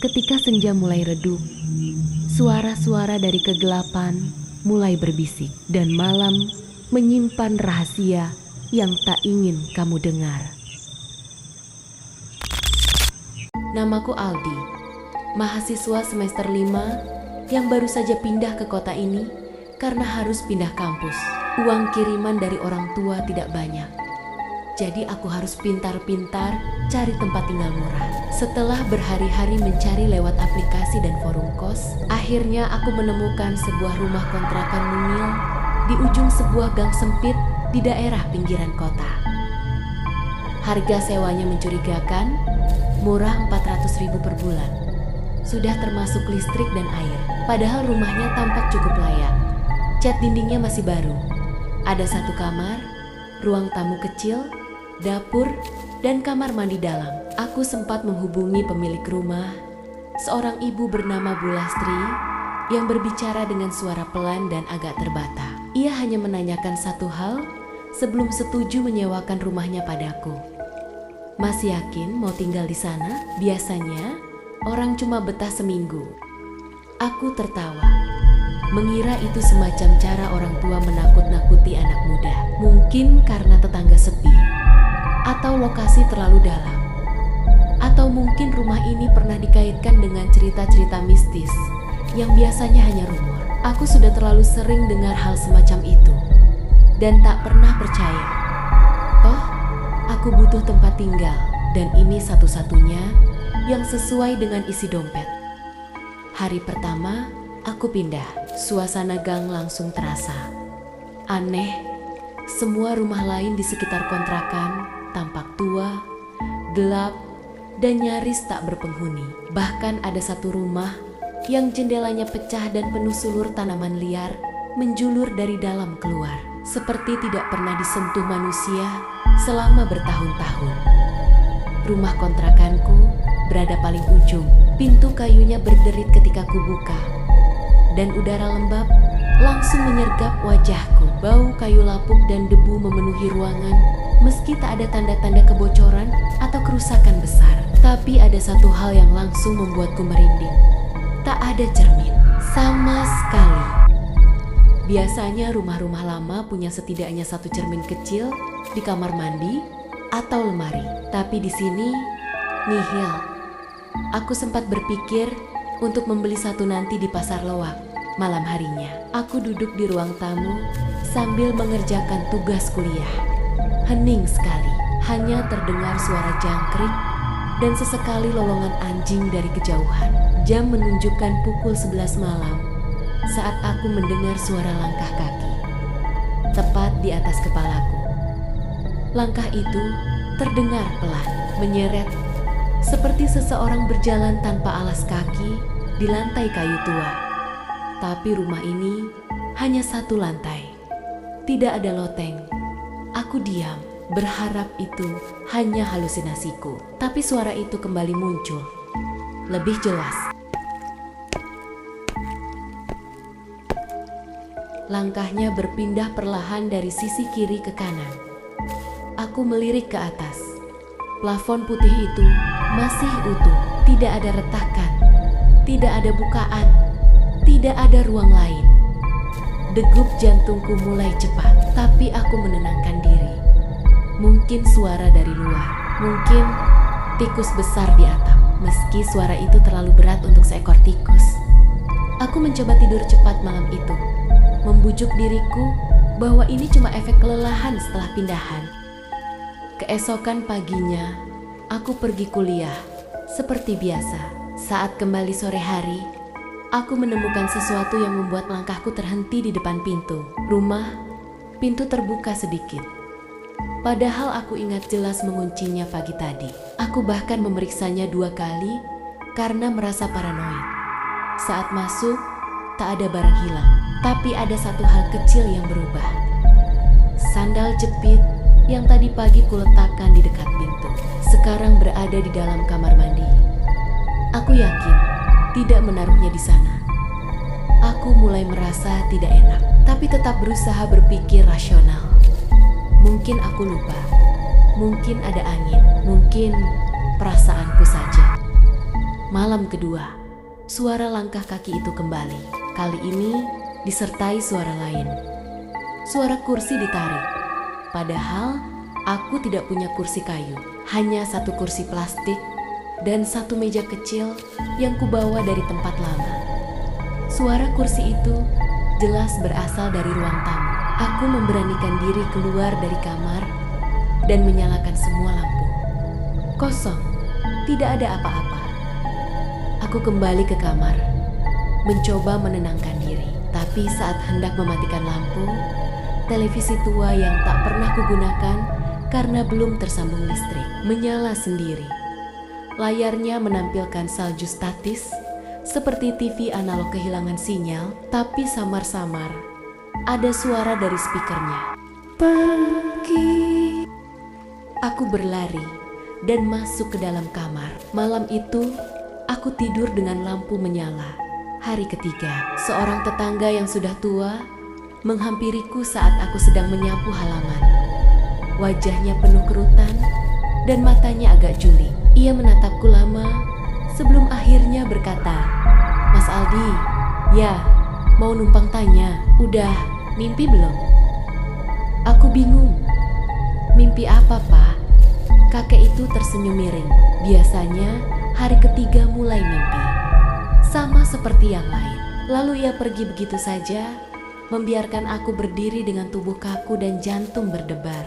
Ketika senja mulai redup, suara-suara dari kegelapan mulai berbisik dan malam menyimpan rahasia yang tak ingin kamu dengar. Namaku Aldi, mahasiswa semester 5 yang baru saja pindah ke kota ini karena harus pindah kampus. Uang kiriman dari orang tua tidak banyak. Jadi aku harus pintar-pintar cari tempat tinggal murah. Setelah berhari-hari mencari lewat aplikasi dan forum kos, akhirnya aku menemukan sebuah rumah kontrakan mungil di ujung sebuah gang sempit di daerah pinggiran kota. Harga sewanya mencurigakan, murah 400.000 per bulan. Sudah termasuk listrik dan air, padahal rumahnya tampak cukup layak. Cat dindingnya masih baru. Ada 1 kamar, ruang tamu kecil, dapur, dan kamar mandi dalam. Aku sempat menghubungi pemilik rumah, seorang ibu bernama Bu Lastri, yang berbicara dengan suara pelan dan agak terbata. Ia hanya menanyakan satu hal sebelum setuju menyewakan rumahnya padaku. Masih yakin mau tinggal di sana? Biasanya orang cuma betah seminggu. Aku tertawa, mengira itu semacam cara orang tua menakut-nakuti anak muda. Mungkin karena tetangga sepi, atau lokasi terlalu dalam, atau mungkin rumah ini pernah dikaitkan dengan cerita-cerita mistis yang biasanya hanya rumor. Aku sudah terlalu sering dengar hal semacam itu dan tak pernah percaya. Toh, aku butuh tempat tinggal dan ini satu-satunya yang sesuai dengan isi dompet. Hari pertama, aku pindah. Suasana gang langsung terasa aneh. Semua rumah lain di sekitar kontrakan tampak tua, gelap, dan nyaris tak berpenghuni. Bahkan ada satu rumah yang jendelanya pecah dan penuh sulur tanaman liar menjulur dari dalam keluar, seperti tidak pernah disentuh manusia selama bertahun-tahun. Rumah kontrakanku berada paling ujung. Pintu kayunya berderit ketika kubuka, dan udara lembab langsung menyergap wajahku. Bau kayu lapuk dan debu memenuhi ruangan, meski tak ada tanda-tanda kebocoran atau kerusakan besar. Tapi ada satu hal yang langsung membuatku merinding. Tak ada cermin sama sekali. Biasanya rumah-rumah lama punya setidaknya 1 cermin kecil di kamar mandi atau lemari. Tapi di sini nihil. Aku sempat berpikir untuk membeli satu nanti di pasar loak malam harinya. Aku duduk di ruang tamu sambil mengerjakan tugas kuliah. Hening sekali, hanya terdengar suara jangkrik dan sesekali lolongan anjing dari kejauhan. Jam menunjukkan pukul 11 malam saat aku mendengar suara langkah kaki tepat di atas kepalaku. Langkah itu terdengar pelan, menyeret, seperti seseorang berjalan tanpa alas kaki di lantai kayu tua. Tapi rumah ini hanya 1 lantai, tidak ada loteng. Aku diam, berharap itu hanya halusinasiku. Tapi suara itu kembali muncul, lebih jelas. Langkahnya berpindah perlahan dari sisi kiri ke kanan. Aku melirik ke atas. Plafon putih itu masih utuh, tidak ada retakan, tidak ada bukaan, tidak ada ruang lain. Degup jantungku mulai cepat, tapi aku menenangkan diri. Mungkin suara dari luar, mungkin tikus besar di atap. Meski suara itu terlalu berat untuk seekor tikus, aku mencoba tidur cepat malam itu, membujuk diriku bahwa ini cuma efek kelelahan setelah pindahan. Keesokan paginya, aku pergi kuliah seperti biasa. Saat kembali sore hari, aku menemukan sesuatu yang membuat langkahku terhenti di depan pintu rumah. Pintu terbuka sedikit, padahal aku ingat jelas menguncinya pagi tadi. Aku bahkan memeriksanya 2 kali karena merasa paranoid. Saat masuk, tak ada barang hilang, tapi ada satu hal kecil yang berubah. Sandal jepit yang tadi pagi kuletakkan di dekat pintu sekarang berada di dalam kamar mandi. Aku yakin tidak menaruhnya di sana. Aku mulai merasa tidak enak, tapi tetap berusaha berpikir rasional. Mungkin aku lupa, mungkin ada angin, mungkin perasaanku saja. Malam kedua, suara langkah kaki itu kembali. Kali ini disertai suara lain. Suara kursi ditarik. Padahal aku tidak punya kursi kayu. Hanya satu kursi plastik dan satu meja kecil yang kubawa dari tempat lama. Suara kursi itu jelas berasal dari ruang tamu. Aku memberanikan diri keluar dari kamar dan menyalakan semua lampu. Kosong, tidak ada apa-apa. Aku kembali ke kamar, mencoba menenangkan diri. Tapi saat hendak mematikan lampu, televisi tua yang tak pernah kugunakan karena belum tersambung listrik menyala sendiri. Layarnya menampilkan salju statis seperti TV analog kehilangan sinyal, tapi samar-samar ada suara dari speakernya. Pergi. Aku berlari dan masuk ke dalam kamar. Malam itu aku tidur dengan lampu menyala. Hari ketiga, seorang tetangga yang sudah tua menghampiriku saat aku sedang menyapu halaman. Wajahnya penuh kerutan dan matanya agak juli. Ia menatapku lama sebelum akhirnya berkata, "Mas Aldi, ya, mau numpang tanya, udah mimpi belum?" Aku bingung. Mimpi apa, Pak? Kakek itu tersenyum miring. Biasanya hari ketiga mulai mimpi. Sama seperti yang lain. Lalu ia pergi begitu saja, membiarkan aku berdiri dengan tubuh kaku dan jantung berdebar.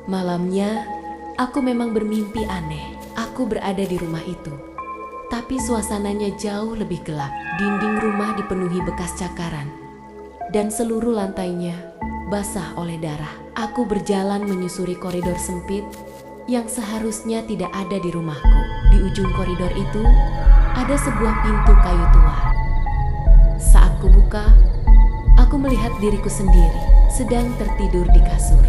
Malamnya, aku memang bermimpi aneh. Aku berada di rumah itu. Tapi suasananya jauh lebih gelap. Dinding rumah dipenuhi bekas cakaran. Dan seluruh lantainya basah oleh darah. Aku berjalan menyusuri koridor sempit yang seharusnya tidak ada di rumahku. Di ujung koridor itu ada sebuah pintu kayu tua. Saat kubuka, aku melihat diriku sendiri sedang tertidur di kasur.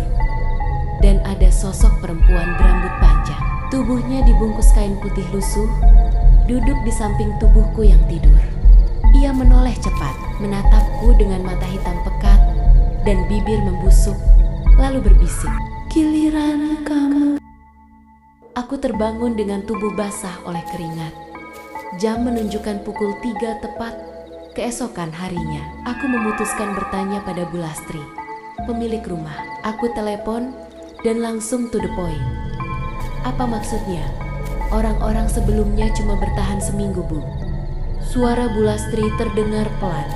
Dan ada sosok perempuan berambut panjang. Tubuhnya dibungkus kain putih lusuh, duduk di samping tubuhku yang tidur. Ia menoleh cepat, menatapku dengan mata hitam pekat dan bibir membusuk, lalu berbisik, "Giliran kamu." Aku terbangun dengan tubuh basah oleh keringat. Jam menunjukkan pukul 3 tepat keesokan harinya. Aku memutuskan bertanya pada Bu Lastri, pemilik rumah. Aku telepon dan langsung to the point. "Apa maksudnya? Orang-orang sebelumnya cuma bertahan seminggu, Bu." Suara Bu Lastri terdengar pelan,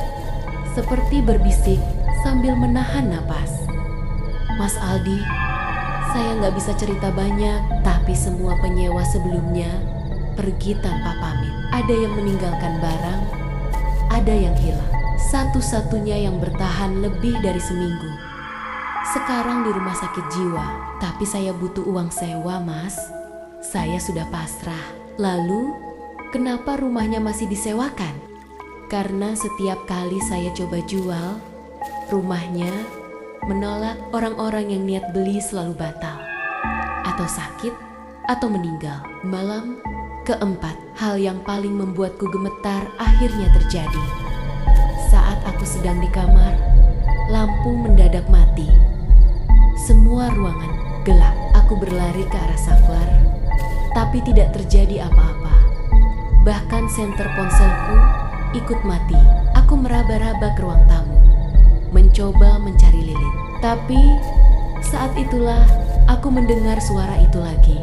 seperti berbisik sambil menahan napas. "Mas Aldi, saya nggak bisa cerita banyak, tapi semua penyewa sebelumnya pergi tanpa pamit. Ada yang meninggalkan barang, ada yang hilang. Satu-satunya yang bertahan lebih dari seminggu. Sekarang di rumah sakit jiwa, tapi saya butuh uang sewa, Mas. Saya sudah pasrah." "Lalu, kenapa rumahnya masih disewakan?" "Karena setiap kali saya coba jual, rumahnya menolak. Orang-orang yang niat beli selalu batal, atau sakit, atau meninggal." Malam keempat, hal yang paling membuatku gemetar akhirnya terjadi. Saat aku sedang di kamar, lampu mendadak mati. Semua ruangan gelap. Aku berlari ke arah saklar, tapi tidak terjadi apa-apa. Bahkan senter ponselku ikut mati. Aku meraba-raba ke ruang tamu, mencoba mencari lilin. Tapi saat itulah aku mendengar suara itu lagi.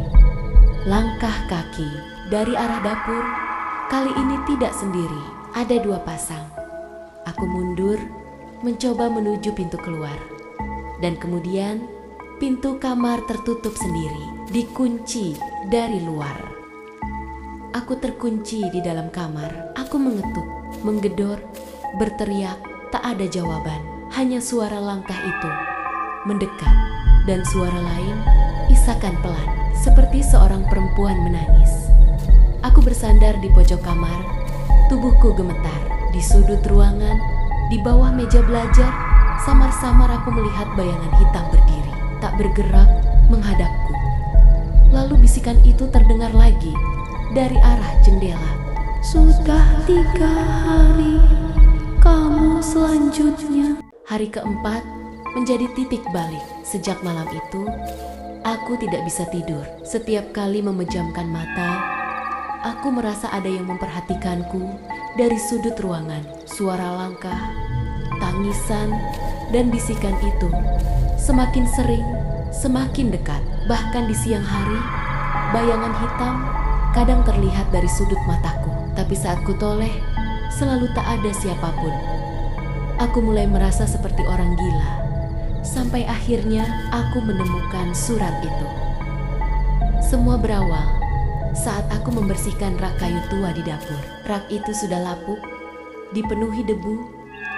Langkah kaki dari arah dapur. Kali ini tidak sendiri, ada 2 pasang. Aku mundur, mencoba menuju pintu keluar. Dan kemudian pintu kamar tertutup sendiri, dikunci dari luar. Aku terkunci di dalam kamar. Aku mengetuk, menggedor, berteriak, tak ada jawaban. Hanya suara langkah itu mendekat, dan suara lain isakan pelan, seperti seorang perempuan menangis. Aku bersandar di pojok kamar, tubuhku gemetar. Di sudut ruangan, di bawah meja belajar, samar-samar aku melihat bayangan hitam berdiri, tak bergerak menghadapku. Lalu bisikan itu terdengar lagi dari arah jendela. "Sudah 3 hari, kamu selanjutnya." Hari keempat menjadi titik balik. Sejak malam itu, aku tidak bisa tidur. Setiap kali memejamkan mata, Aku merasa ada yang memperhatikanku dari sudut ruangan. Suara langkah, tangisan, dan bisikan itu semakin sering, semakin dekat. Bahkan di siang hari, bayangan hitam kadang terlihat dari sudut mataku. Tapi saat ku toleh, selalu tak ada siapapun. Aku mulai merasa seperti orang gila. Sampai akhirnya aku menemukan surat itu. Semua berawal saat aku membersihkan rak kayu tua di dapur. Rak itu sudah lapuk, dipenuhi debu,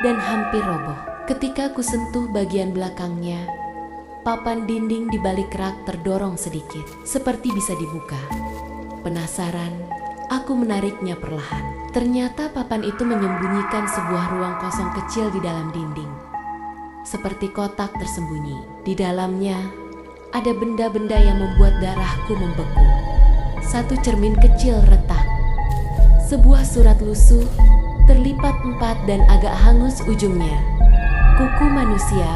dan hampir roboh. Ketika ku sentuh bagian belakangnya, papan dinding di balik rak terdorong sedikit, seperti bisa dibuka. Penasaran, aku menariknya perlahan. Ternyata papan itu menyembunyikan sebuah ruang kosong kecil di dalam dinding. Seperti kotak tersembunyi. Di dalamnya, ada benda-benda yang membuat darahku membeku. Satu cermin kecil retak. Sebuah surat lusuh, terlipat 4 dan agak hangus ujungnya. Kuku manusia,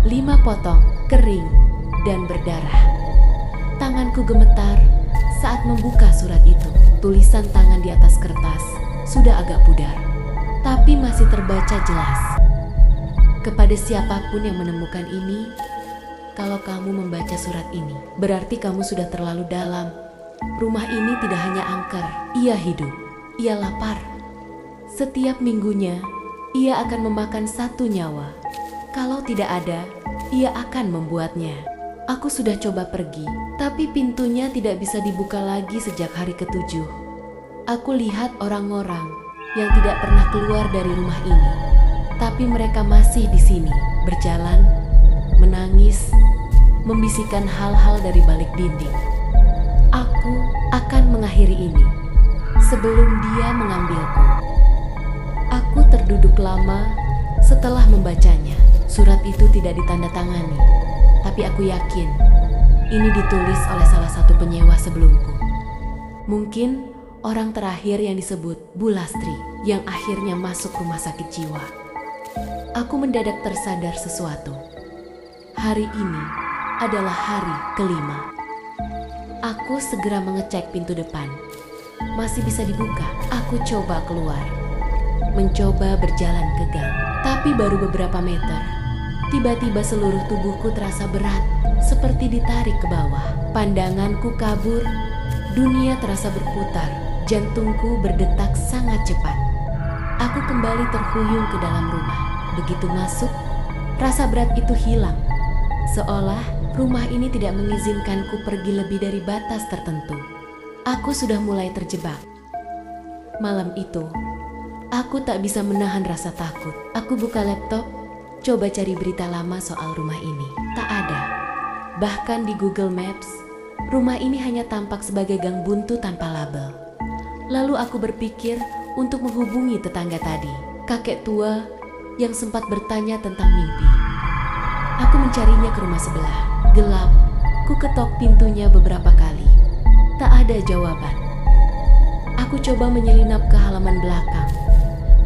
5 potong, kering, dan berdarah. Tanganku gemetar saat membuka surat itu. Tulisan tangan di atas kertas sudah agak pudar, tapi masih terbaca jelas. Kepada siapapun yang menemukan ini, kalau kamu membaca surat ini, berarti kamu sudah terlalu dalam. Rumah ini tidak hanya angker, ia hidup, ia lapar. Setiap minggunya, ia akan memakan 1 nyawa. Kalau tidak ada, ia akan membuatnya. Aku sudah coba pergi, tapi pintunya tidak bisa dibuka lagi sejak hari ke-7. Aku lihat orang-orang yang tidak pernah keluar dari rumah ini, tapi mereka masih di sini, berjalan, menangis, membisikkan hal-hal dari balik dinding. Aku akan mengakhiri ini sebelum dia mengambilku. Aku terduduk lama setelah membacanya. Surat itu tidak ditandatangani, tapi aku yakin ini ditulis oleh salah satu penyewa sebelumku. Mungkin orang terakhir yang disebut Bu Lastri yang akhirnya masuk rumah sakit jiwa. Aku mendadak tersadar sesuatu. Hari ini adalah hari ke-5. Aku segera mengecek pintu depan. Masih bisa dibuka. Aku coba keluar. Mencoba berjalan ke gang. Tapi baru beberapa meter, tiba-tiba seluruh tubuhku terasa berat, seperti ditarik ke bawah. Pandanganku kabur, dunia terasa berputar, jantungku berdetak sangat cepat. Aku kembali terhuyung ke dalam rumah. Begitu masuk, rasa berat itu hilang. Seolah rumah ini tidak mengizinkanku pergi lebih dari batas tertentu. Aku sudah mulai terjebak. Malam itu, aku tak bisa menahan rasa takut. Aku buka laptop, coba cari berita lama soal rumah ini. Tak ada. Bahkan di Google Maps, rumah ini hanya tampak sebagai gang buntu tanpa label. Lalu aku berpikir untuk menghubungi tetangga tadi, kakek tua yang sempat bertanya tentang mimpi. Aku mencarinya ke rumah sebelah. Gelap, ku ketok pintunya beberapa kali. Tak ada jawaban. Aku coba menyelinap ke halaman belakang,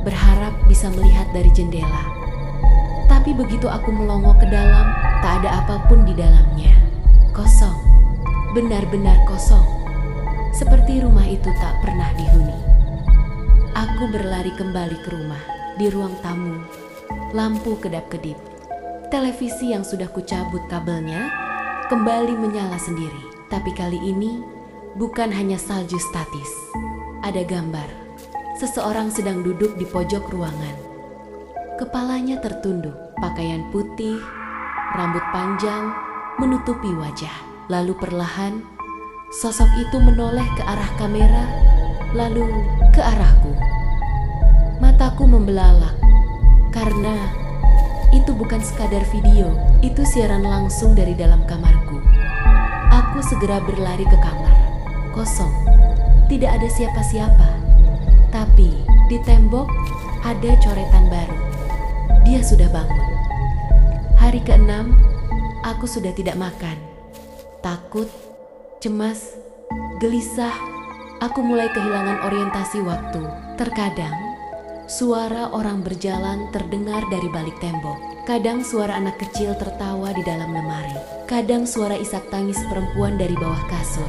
berharap bisa melihat dari jendela. Tapi begitu aku melongok ke dalam, tak ada apapun di dalamnya. Kosong, benar-benar kosong. Seperti rumah itu tak pernah dihuni. Aku berlari kembali ke rumah. Di ruang tamu, lampu kedap-kedip. Televisi yang sudah kucabut kabelnya kembali menyala sendiri. Tapi kali ini bukan hanya salju statis. Ada gambar. Seseorang sedang duduk di pojok ruangan. Kepalanya tertunduk, pakaian putih, rambut panjang menutupi wajah. Lalu perlahan, sosok itu menoleh ke arah kamera, lalu ke arahku. Mataku membelalak, karena itu bukan sekadar video, itu siaran langsung dari dalam kamarku. Aku segera berlari ke kamar. Kosong, tidak ada siapa-siapa. Tapi di tembok ada coretan baru. Dia sudah bangun. Hari ke-6, aku sudah tidak makan. Takut, cemas, gelisah, aku mulai kehilangan orientasi waktu. Terkadang, suara orang berjalan terdengar dari balik tembok. Kadang suara anak kecil tertawa di dalam lemari. Kadang suara isak tangis perempuan dari bawah kasur.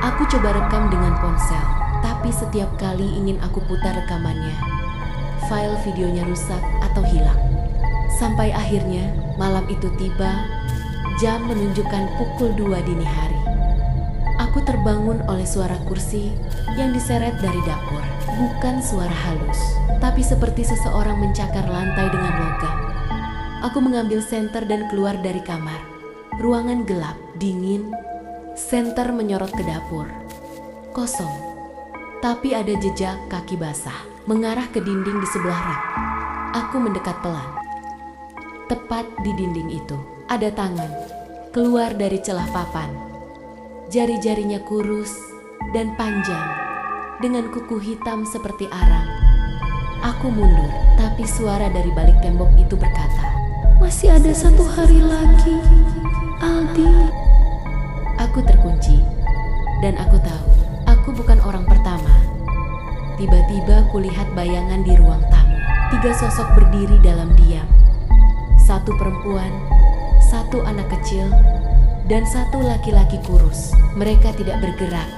Aku coba rekam dengan ponsel, tapi setiap kali ingin aku putar rekamannya, file videonya rusak atau hilang. Sampai akhirnya malam itu tiba, jam menunjukkan pukul 2 dini hari. Aku terbangun oleh suara kursi yang diseret dari dapur. Bukan suara halus, tapi seperti seseorang mencakar lantai dengan logam. Aku mengambil senter dan keluar dari kamar. Ruangan gelap, dingin. Senter menyorot ke dapur. Kosong, tapi ada jejak kaki basah mengarah ke dinding di sebelah rak. Aku mendekat pelan. Tepat di dinding itu, ada tangan keluar dari celah papan. Jari-jarinya kurus dan panjang, dengan kuku hitam seperti arang. Aku mundur, tapi suara dari balik tembok itu berkata, "Masih ada 1 hari lagi, Aldi." Aku terkunci, dan aku tahu, aku bukan orang pertama. Tiba-tiba kulihat bayangan di ruang tamu. 3 sosok berdiri dalam diam. 1 perempuan, 1 anak kecil, dan 1 laki-laki kurus. Mereka tidak bergerak,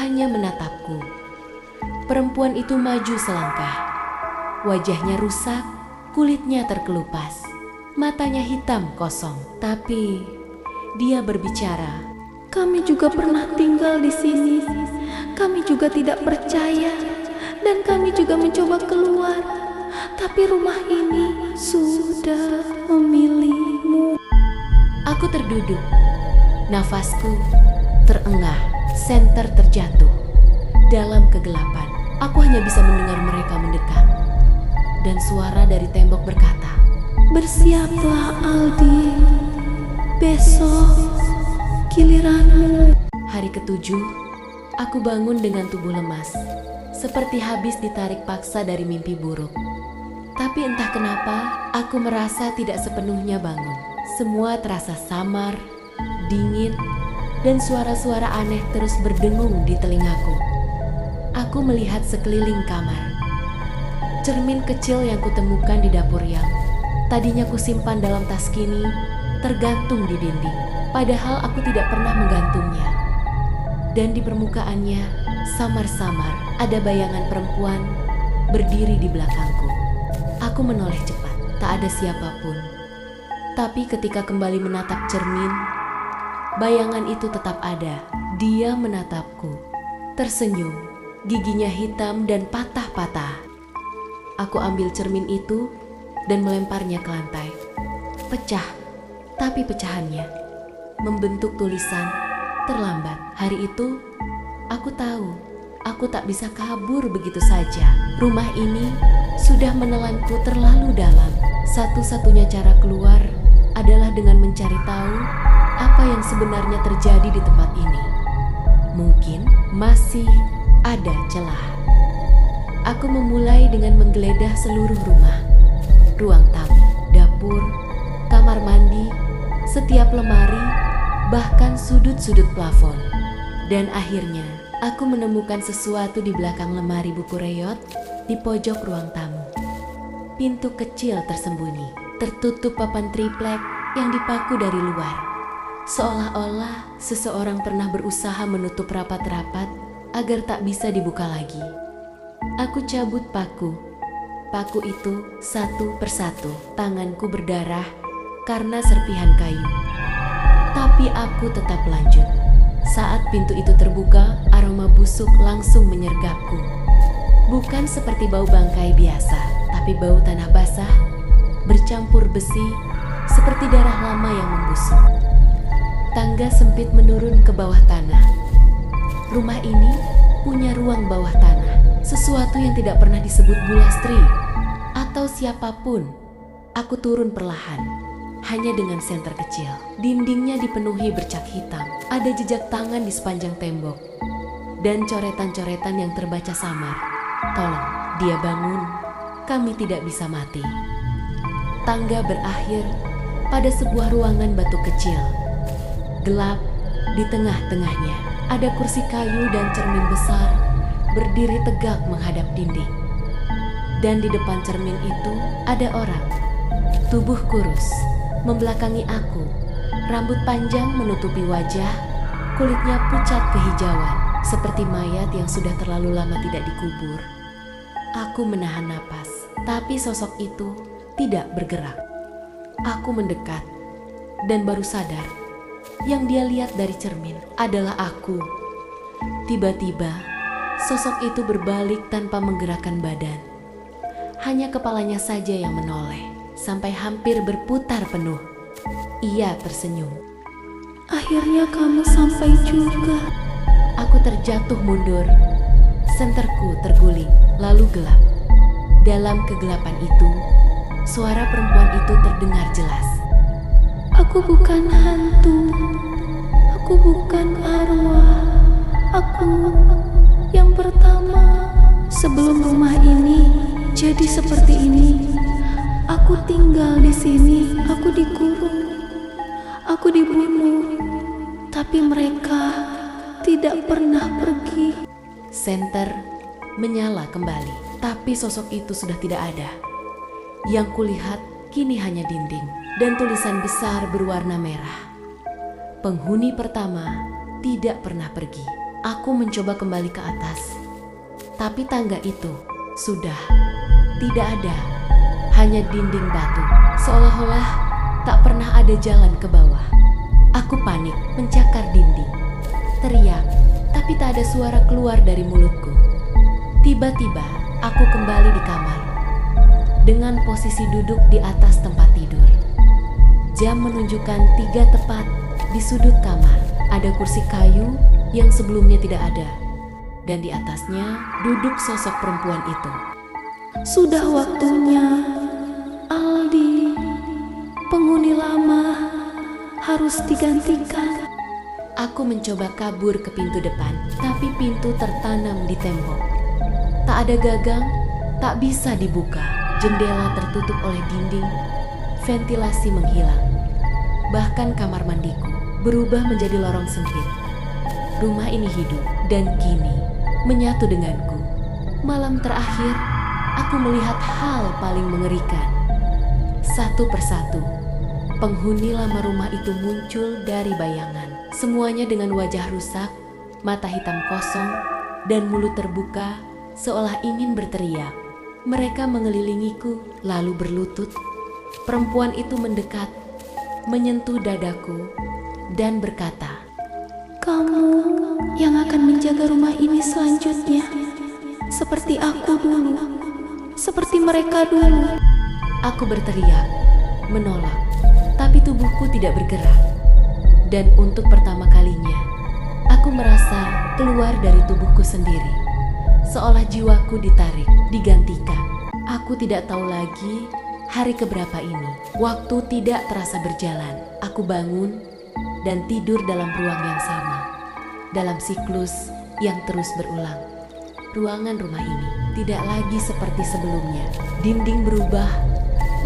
hanya menatapku. Perempuan itu maju selangkah. Wajahnya rusak, kulitnya terkelupas. Matanya hitam kosong, tapi dia berbicara. "Kami juga pernah tinggal di sini. Kami juga tidak percaya, dan kami juga mencoba keluar. Tapi rumah ini sudah memilihmu." Aku terduduk. Nafasku terengah, senter terjatuh. Dalam kegelapan, aku hanya bisa mendengar mereka mendekat. Dan suara dari tembok berkata, "Bersiaplah, Aldi. Besok giliranmu." Hari ke-7, aku bangun dengan tubuh lemas, seperti habis ditarik paksa dari mimpi buruk. Tapi entah kenapa, aku merasa tidak sepenuhnya bangun. Semua terasa samar, dingin, dan suara-suara aneh terus berdengung di telingaku. Aku melihat sekeliling kamar. Cermin kecil yang kutemukan di dapur yang tadinya kusimpan dalam tas kini tergantung di dinding. Padahal aku tidak pernah menggantungnya. Dan di permukaannya, samar-samar ada bayangan perempuan berdiri di belakangku. Aku menoleh cepat, tak ada siapapun. Tapi ketika kembali menatap cermin, bayangan itu tetap ada. Dia menatapku, tersenyum, giginya hitam dan patah-patah. Aku ambil cermin itu dan melemparnya ke lantai. Pecah, tapi pecahannya membentuk tulisan, "Terlambat." Hari itu, aku tahu aku tak bisa kabur begitu saja. Rumah ini sudah menelanku terlalu dalam. Satu-satunya cara keluar adalah dengan mencari tahu apa yang sebenarnya terjadi di tempat ini. Mungkin masih ada celah. Aku memulai dengan menggeledah seluruh rumah. Ruang tamu, dapur, kamar mandi, setiap lemari, bahkan sudut-sudut plafon. Dan akhirnya, aku menemukan sesuatu di belakang lemari buku reyot di pojok ruang tamu. Pintu kecil tersembunyi, tertutup papan triplek yang dipaku dari luar. Seolah-olah seseorang pernah berusaha menutup rapat-rapat agar tak bisa dibuka lagi. Aku cabut paku. Paku itu satu persatu. Tanganku berdarah karena serpihan kayu. Tapi aku tetap lanjut. Saat pintu itu terbuka, aroma busuk langsung menyergapku. Bukan seperti bau bangkai biasa, tapi bau tanah basah, bercampur besi, seperti darah lama yang membusuk. Tangga sempit menurun ke bawah tanah. Rumah ini punya ruang bawah tanah, sesuatu yang tidak pernah disebut Bu Lastri atau siapapun. Aku turun perlahan, hanya dengan senter kecil. Dindingnya dipenuhi bercak hitam, ada jejak tangan di sepanjang tembok, dan coretan-coretan yang terbaca samar. "Tolong, dia bangun, kami tidak bisa mati." Tangga berakhir pada sebuah ruangan batu kecil. Gelap, di tengah-tengahnya ada kursi kayu dan cermin besar berdiri tegak menghadap dinding. Dan di depan cermin itu ada orang, tubuh kurus, membelakangi aku, rambut panjang menutupi wajah, Kulitnya pucat kehijauan, seperti mayat yang sudah terlalu lama tidak dikubur. Aku menahan napas, tapi sosok itu tidak bergerak. Aku mendekat, dan baru sadar yang dia lihat dari cermin adalah aku. Tiba-tiba, sosok itu berbalik tanpa menggerakkan badan. Hanya kepalanya saja yang menoleh, sampai hampir berputar penuh. Ia tersenyum. Akhirnya kamu sampai juga. Aku terjatuh mundur. Senterku terguling, lalu gelap. Dalam kegelapan itu, suara perempuan itu terdengar jelas. Aku bukan hantu. Aku bukan arwah. Aku yang pertama. Sebelum rumah ini jadi seperti ini, aku tinggal di sini. Aku dikurung. Aku dibunuh. Tapi mereka tidak pernah pergi. Senter menyala kembali, tapi sosok itu sudah tidak ada. Yang kulihat kini hanya dinding dan tulisan besar berwarna merah. Penghuni pertama tidak pernah pergi. Aku mencoba kembali ke atas, tapi tangga itu sudah tidak ada. Hanya dinding batu, seolah-olah tak pernah ada jalan ke bawah. Aku panik mencakar dinding, teriak, tapi tak ada suara keluar dari mulutku. Tiba-tiba aku kembali di kamar dengan posisi duduk di atas tempat tidur. Jam menunjukkan 3 tepat. Di sudut kamar ada kursi kayu yang sebelumnya tidak ada, dan di atasnya duduk sosok perempuan itu. Sudah waktunya, Aldi. Penghuni lama harus digantikan. Aku mencoba kabur ke pintu depan, tapi pintu tertanam di tembok. Tak ada gagang, tak bisa dibuka. Jendela tertutup oleh dinding, ventilasi menghilang. Bahkan kamar mandiku berubah menjadi lorong sempit. Rumah ini hidup dan kini menyatu denganku. Malam terakhir, aku melihat hal paling mengerikan. Satu persatu, penghuni lama rumah itu muncul dari bayangan. Semuanya dengan wajah rusak, mata hitam kosong, dan mulut terbuka seolah ingin berteriak. Mereka mengelilingiku lalu berlutut. Perempuan itu mendekat, menyentuh dadaku, dan berkata, Kamu yang akan menjaga rumah ini selanjutnya. Seperti aku dulu. Seperti mereka dulu. Aku berteriak, menolak, tapi tubuhku tidak bergerak. Dan untuk pertama kalinya, aku merasa keluar dari tubuhku sendiri. Seolah jiwaku ditarik, digantikan. Aku tidak tahu lagi hari keberapa ini. Waktu tidak terasa berjalan. Aku bangun dan tidur dalam ruang yang sama. Dalam siklus yang terus berulang. Ruangan rumah ini tidak lagi seperti sebelumnya. Dinding berubah,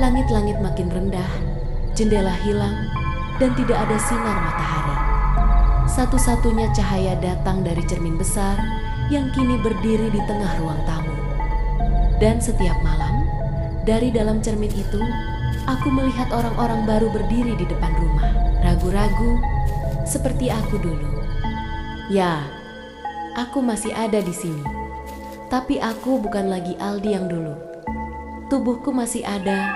langit-langit makin rendah, jendela hilang, dan tidak ada sinar matahari. Satu-satunya cahaya datang dari cermin besar yang kini berdiri di tengah ruang tamu. Dan setiap malam, dari dalam cermin itu, aku melihat orang-orang baru berdiri di depan rumah, ragu-ragu seperti aku dulu. Ya, aku masih ada di sini. Tapi aku bukan lagi Aldi yang dulu. Tubuhku masih ada,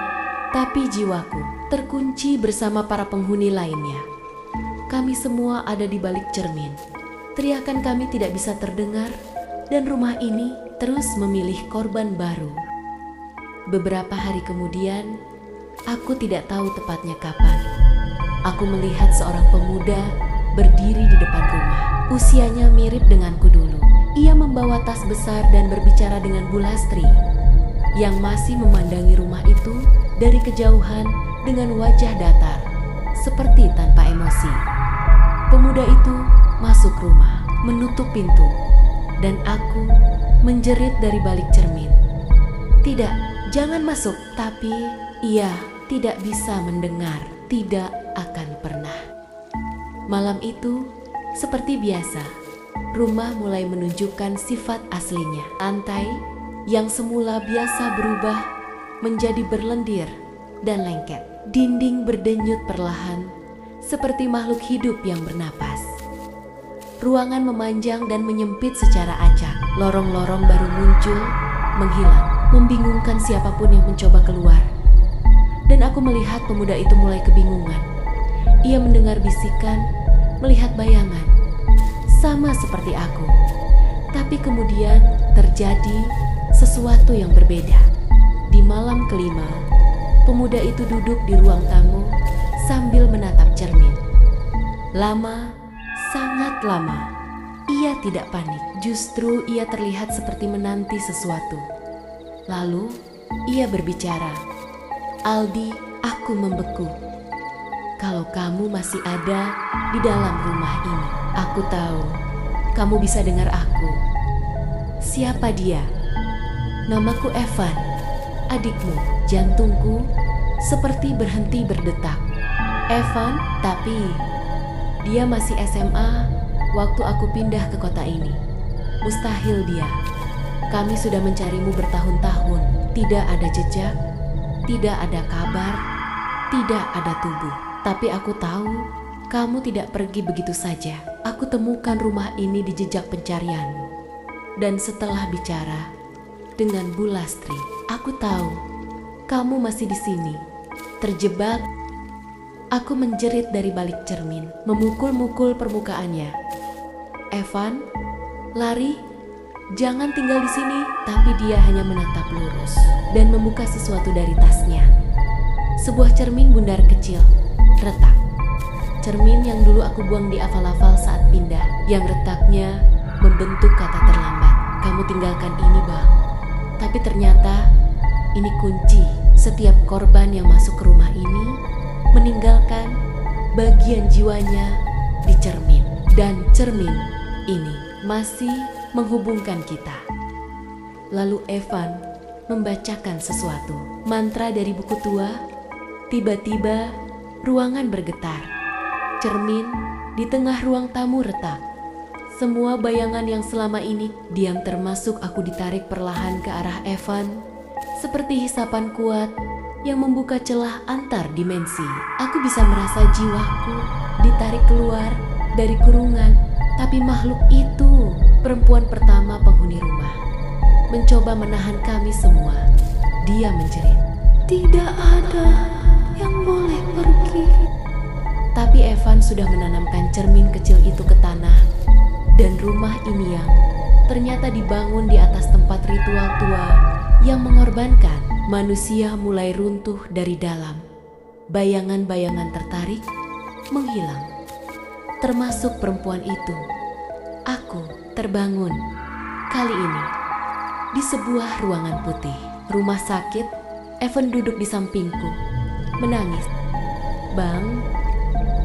tapi jiwaku terkunci bersama para penghuni lainnya. Kami semua ada di balik cermin. Teriakan kami tidak bisa terdengar, dan rumah ini terus memilih korban baru. Beberapa hari kemudian, aku tidak tahu tepatnya kapan. Aku melihat seorang pemuda berdiri di depan rumah. Usianya mirip denganku dulu. Ia membawa tas besar dan berbicara dengan Bu Lastri yang masih memandangi rumah itu dari kejauhan dengan wajah datar, seperti tanpa emosi. Pemuda itu masuk rumah, menutup pintu, dan aku menjerit dari balik cermin. Tidak, jangan masuk. Tapi ia tidak bisa mendengar, tidak akan pernah. Malam itu, seperti biasa, rumah mulai menunjukkan sifat aslinya. Lantai yang semula biasa berubah menjadi berlendir dan lengket. Dinding berdenyut perlahan, seperti makhluk hidup yang bernapas. ruangan memanjang dan menyempit secara acak. Lorong-lorong baru muncul, menghilang, membingungkan siapapun yang mencoba keluar. Dan aku melihat pemuda itu mulai kebingungan. Ia mendengar bisikan, melihat bayangan, sama seperti aku. Tapi kemudian terjadi sesuatu yang berbeda. Di malam kelima, pemuda itu duduk di ruang tamu sambil menatap cermin. Lama, sangat lama. Ia tidak panik, justru ia terlihat seperti menanti sesuatu. Lalu, ia berbicara, "Aldi, aku membeku. Kalau kamu masih ada di dalam rumah ini, aku tahu kamu bisa dengar aku." "Siapa dia?" "Namaku Evan, adikmu." Jantungku seperti berhenti berdetak. "Evan, tapi dia masih SMA waktu aku pindah ke kota ini. Mustahil dia. Kami sudah mencarimu bertahun-tahun. Tidak ada jejak, tidak ada kabar, tidak ada tubuh. Tapi aku tahu kamu tidak pergi begitu saja. Aku temukan rumah ini di jejak pencarianmu. Dan setelah bicara dengan Bu Lastri, aku tahu kamu masih di sini, terjebak." Aku menjerit dari balik cermin, memukul-mukul permukaannya. "Evan, lari, jangan tinggal di sini." Tapi dia hanya menatap lurus dan membuka sesuatu dari tasnya. Sebuah cermin bundar kecil, retak. Cermin yang dulu aku buang di afal-afal saat pindah, yang retaknya membentuk kata terlambat. "Kamu tinggalkan ini, Bang." Tapi ternyata ini kunci. Setiap korban yang masuk ke rumah ini meninggalkan bagian jiwanya di cermin. Dan cermin ini masih menghubungkan kita. Lalu Evan membacakan sesuatu, mantra dari buku tua. Tiba-tiba ruangan bergetar. Cermin di tengah ruang tamu retak. Semua bayangan yang selama ini diam, termasuk aku, ditarik perlahan ke arah Evan, seperti hisapan kuat yang membuka celah antar dimensi. Aku bisa merasa jiwaku ditarik keluar dari kurungan. Tapi makhluk itu, perempuan pertama penghuni rumah, mencoba menahan kami semua. Dia menjerit, Tidak ada yang boleh pergi. tapi Evan sudah menanamkan cermin kecil itu ke tanah. Dan rumah ini yang ternyata dibangun di atas tempat ritual tua yang mengorbankan, manusia mulai runtuh dari dalam. Bayangan-bayangan tertarik, menghilang. Termasuk perempuan itu. Aku terbangun. Kali ini di sebuah ruangan putih. Rumah sakit. Evan duduk di sampingku, menangis. "Bang,"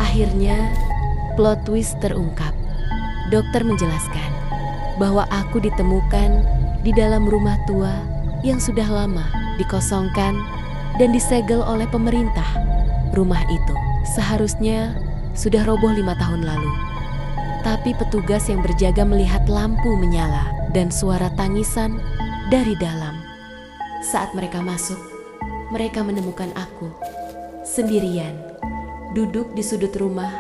akhirnya plot twist terungkap. Dokter menjelaskan bahwa aku ditemukan di dalam rumah tua yang sudah lama dikosongkan dan disegel oleh pemerintah. Rumah itu seharusnya sudah roboh 5 tahun lalu. Tapi petugas yang berjaga melihat lampu menyala dan suara tangisan dari dalam. Saat mereka masuk, mereka menemukan aku sendirian, duduk di sudut rumah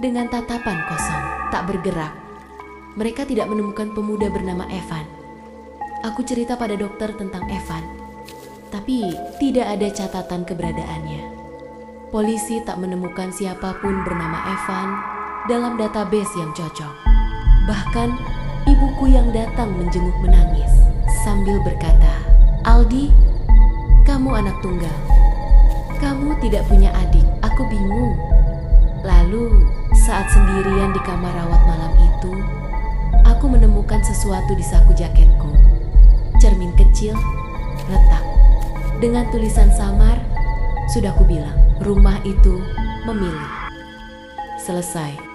dengan tatapan kosong, tak bergerak. Mereka tidak menemukan pemuda bernama Evan. Aku cerita pada dokter tentang Evan, tapi tidak ada catatan keberadaannya. Polisi tak menemukan siapapun bernama Evan dalam database yang cocok. Bahkan ibuku yang datang menjenguk menangis sambil berkata, "Aldi, kamu anak tunggal. Kamu tidak punya adik." Aku bingung. Lalu saat sendirian di kamar rawat malam itu, aku menemukan sesuatu di saku jaketku. Cermin kecil, retak, dengan tulisan samar. Sudah kubilang, rumah itu memilih. Selesai.